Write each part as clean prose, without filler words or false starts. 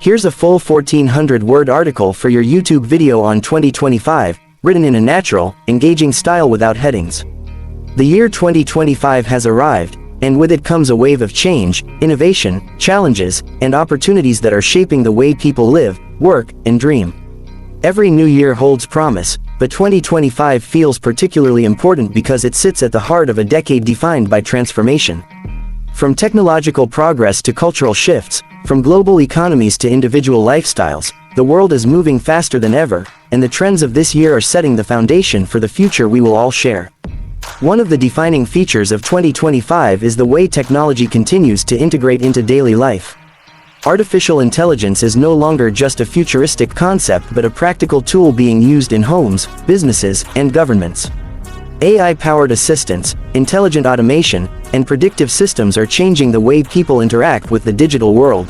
Here's a full 1400-word article for your YouTube video on 2025, written in a natural, engaging style without headings. The year 2025 has arrived, and with it comes a wave of change, innovation, challenges, and opportunities that are shaping the way people live, work, and dream. Every new year holds promise, but 2025 feels particularly important because it sits at the heart of a decade defined by transformation. From technological progress to cultural shifts, from global economies to individual lifestyles, the world is moving faster than ever, and the trends of this year are setting the foundation for the future we will all share. One of the defining features of 2025 is the way technology continues to integrate into daily life. Artificial intelligence is no longer just a futuristic concept but a practical tool being used in homes, businesses, and governments. AI-powered assistants, intelligent automation, and predictive systems are changing the way people interact with the digital world.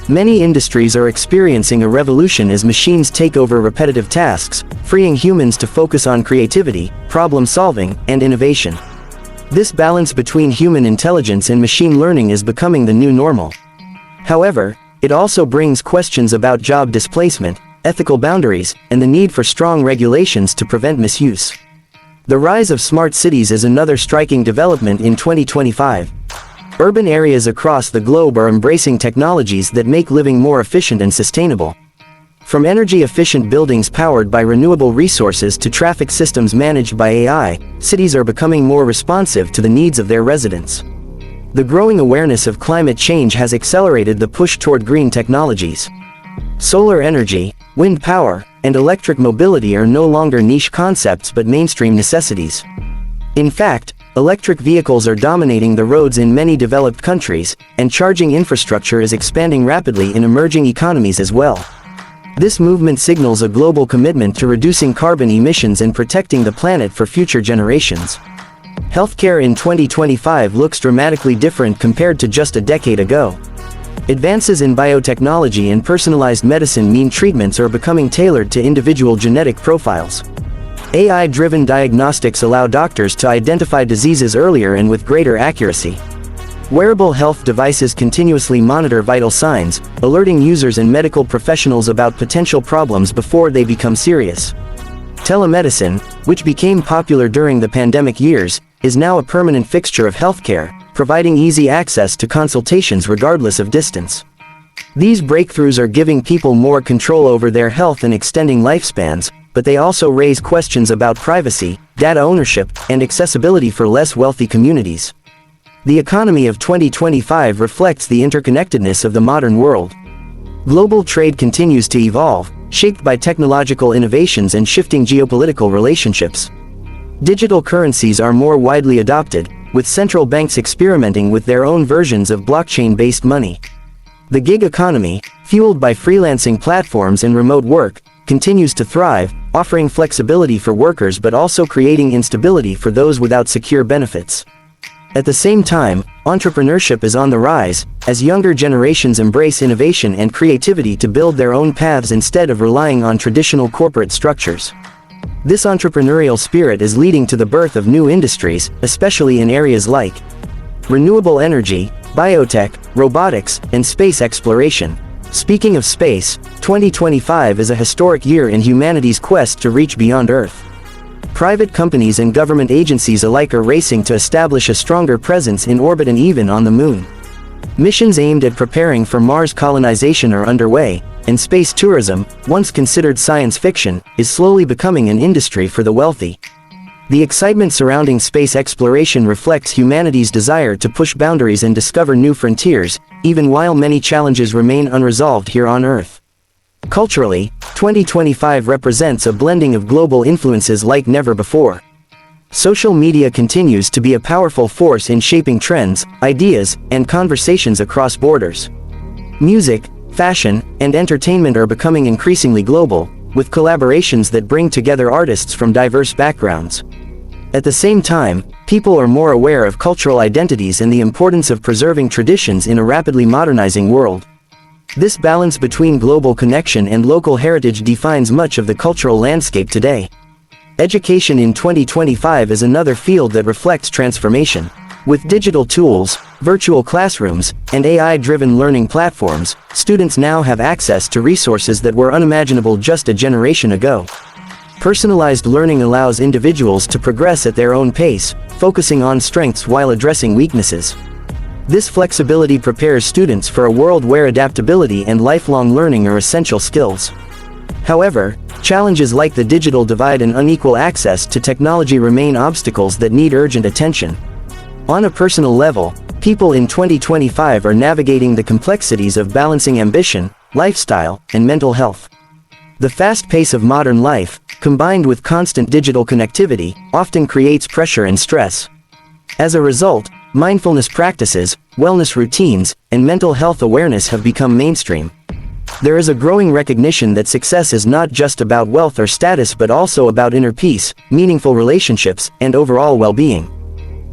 Many industries are experiencing a revolution as machines take over repetitive tasks, freeing humans to focus on creativity, problem-solving, and innovation. This balance between human intelligence and machine learning is becoming the new normal. However, it also brings questions about job displacement, ethical boundaries, and the need for strong regulations to prevent misuse. The rise of smart cities is another striking development in 2025. Urban areas across the globe are embracing technologies that make living more efficient and sustainable. From energy-efficient buildings powered by renewable resources to traffic systems managed by AI, cities are becoming more responsive to the needs of their residents. The growing awareness of climate change has accelerated the push toward green technologies. Solar energy, wind power, and electric mobility are no longer niche concepts but mainstream necessities. In fact, electric vehicles are dominating the roads in many developed countries, and charging infrastructure is expanding rapidly in emerging economies as well. This movement signals a global commitment to reducing carbon emissions and protecting the planet for future generations. Healthcare in 2025 looks dramatically different compared to just a decade ago. Advances in biotechnology and personalized medicine mean treatments are becoming tailored to individual genetic profiles. AI-driven diagnostics allow doctors to identify diseases earlier and with greater accuracy. Wearable health devices continuously monitor vital signs, alerting users and medical professionals about potential problems before they become serious. Telemedicine, which became popular during the pandemic years, is now a permanent fixture of healthcare, providing easy access to consultations regardless of distance. These breakthroughs are giving people more control over their health and extending lifespans, but they also raise questions about privacy, data ownership, and accessibility for less wealthy communities. The economy of 2025 reflects the interconnectedness of the modern world. Global trade continues to evolve, shaped by technological innovations and shifting geopolitical relationships. Digital currencies are more widely adopted, with central banks experimenting with their own versions of blockchain-based money. The gig economy, fueled by freelancing platforms and remote work, continues to thrive, offering flexibility for workers but also creating instability for those without secure benefits. At the same time, entrepreneurship is on the rise, as younger generations embrace innovation and creativity to build their own paths instead of relying on traditional corporate structures. This entrepreneurial spirit is leading to the birth of new industries, especially in areas like renewable energy, biotech, robotics, and space exploration. Speaking of space, 2025 is a historic year in humanity's quest to reach beyond Earth. Private companies and government agencies alike are racing to establish a stronger presence in orbit and even on the Moon. Missions aimed at preparing for Mars colonization are underway, and space tourism, once considered science fiction, is slowly becoming an industry for the wealthy. The excitement surrounding space exploration reflects humanity's desire to push boundaries and discover new frontiers, even while many challenges remain unresolved here on Earth. Culturally, 2025 represents a blending of global influences like never before. Social media continues to be a powerful force in shaping trends, ideas, and conversations across borders. Music, fashion, and entertainment are becoming increasingly global, with collaborations that bring together artists from diverse backgrounds. At the same time, people are more aware of cultural identities and the importance of preserving traditions in a rapidly modernizing world. This balance between global connection and local heritage defines much of the cultural landscape today. Education in 2025 is another field that reflects transformation. With digital tools, virtual classrooms, and AI-driven learning platforms, students now have access to resources that were unimaginable just a generation ago. Personalized learning allows individuals to progress at their own pace, focusing on strengths while addressing weaknesses. This flexibility prepares students for a world where adaptability and lifelong learning are essential skills. However, challenges like the digital divide and unequal access to technology remain obstacles that need urgent attention. On a personal level, people in 2025 are navigating the complexities of balancing ambition, lifestyle, and mental health. The fast pace of modern life, combined with constant digital connectivity, often creates pressure and stress. As a result, mindfulness practices, wellness routines, and mental health awareness have become mainstream. There is a growing recognition that success is not just about wealth or status but also about inner peace, meaningful relationships, and overall well-being.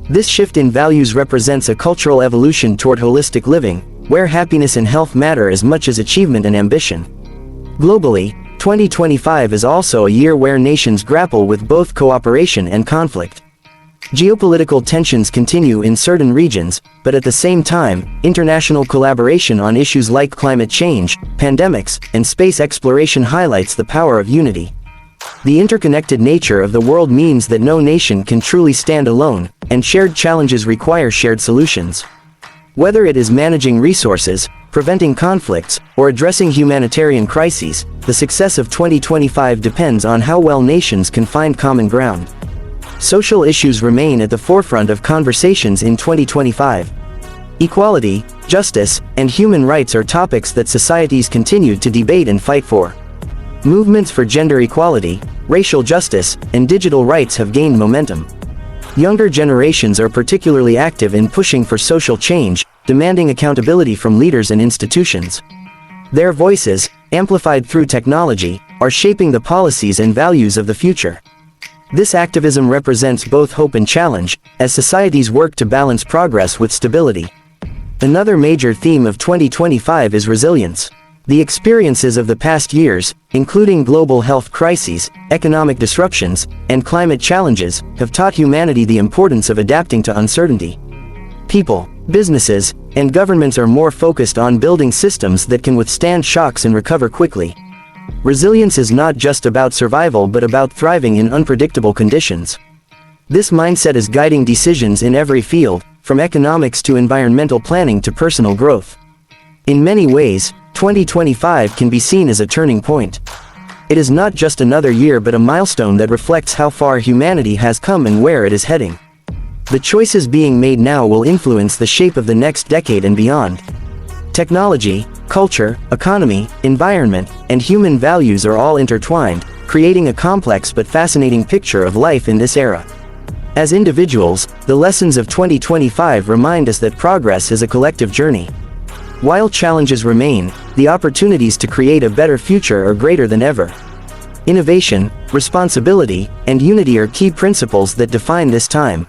This shift in values represents a cultural evolution toward holistic living, where happiness and health matter as much as achievement and ambition. Globally, 2025 is also a year where nations grapple with both cooperation and conflict. Geopolitical tensions continue in certain regions, but at the same time, international collaboration on issues like climate change, pandemics, and space exploration highlights the power of unity. The interconnected nature of the world means that no nation can truly stand alone, and shared challenges require shared solutions. Whether it is managing resources, preventing conflicts, or addressing humanitarian crises, the success of 2025 depends on how well nations can find common ground. Social issues remain at the forefront of conversations in 2025. Equality, justice, and human rights are topics that societies continue to debate and fight for. Movements for gender equality, racial justice, and digital rights have gained momentum. Younger generations are particularly active in pushing for social change, demanding accountability from leaders and institutions. Their voices, amplified through technology, are shaping the policies and values of the future. This activism represents both hope and challenge, as societies work to balance progress with stability. Another major theme of 2025 is resilience. The experiences of the past years, including global health crises, economic disruptions, and climate challenges, have taught humanity the importance of adapting to uncertainty. People, businesses, and governments are more focused on building systems that can withstand shocks and recover quickly. Resilience is not just about survival but about thriving in unpredictable conditions. This mindset is guiding decisions in every field, from economics to environmental planning to personal growth. In many ways, 2025 can be seen as a turning point. It is not just another year but a milestone that reflects how far humanity has come and where it is heading. The choices being made now will influence the shape of the next decade and beyond. Technology, culture, economy, environment, and human values are all intertwined, creating a complex but fascinating picture of life in this era. As individuals, the lessons of 2025 remind us that progress is a collective journey. While challenges remain, the opportunities to create a better future are greater than ever. Innovation, responsibility, and unity are key principles that define this time.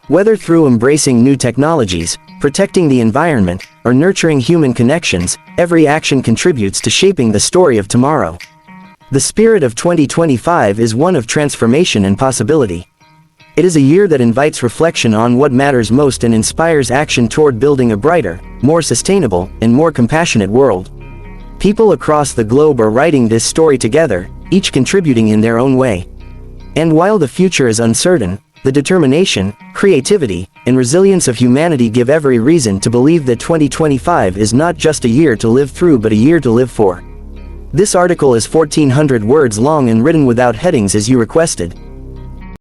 Whether through embracing new technologies, protecting the environment, or nurturing human connections, every action contributes to shaping the story of tomorrow. The spirit of 2025 is one of transformation and possibility. It is a year that invites reflection on what matters most and inspires action toward building a brighter, more sustainable, and more compassionate world. People across the globe are writing this story together, each contributing in their own way. And while the future is uncertain, the determination, creativity, and resilience of humanity give every reason to believe that 2025 is not just a year to live through but a year to live for. This article is 1,400 words long and written without headings as you requested.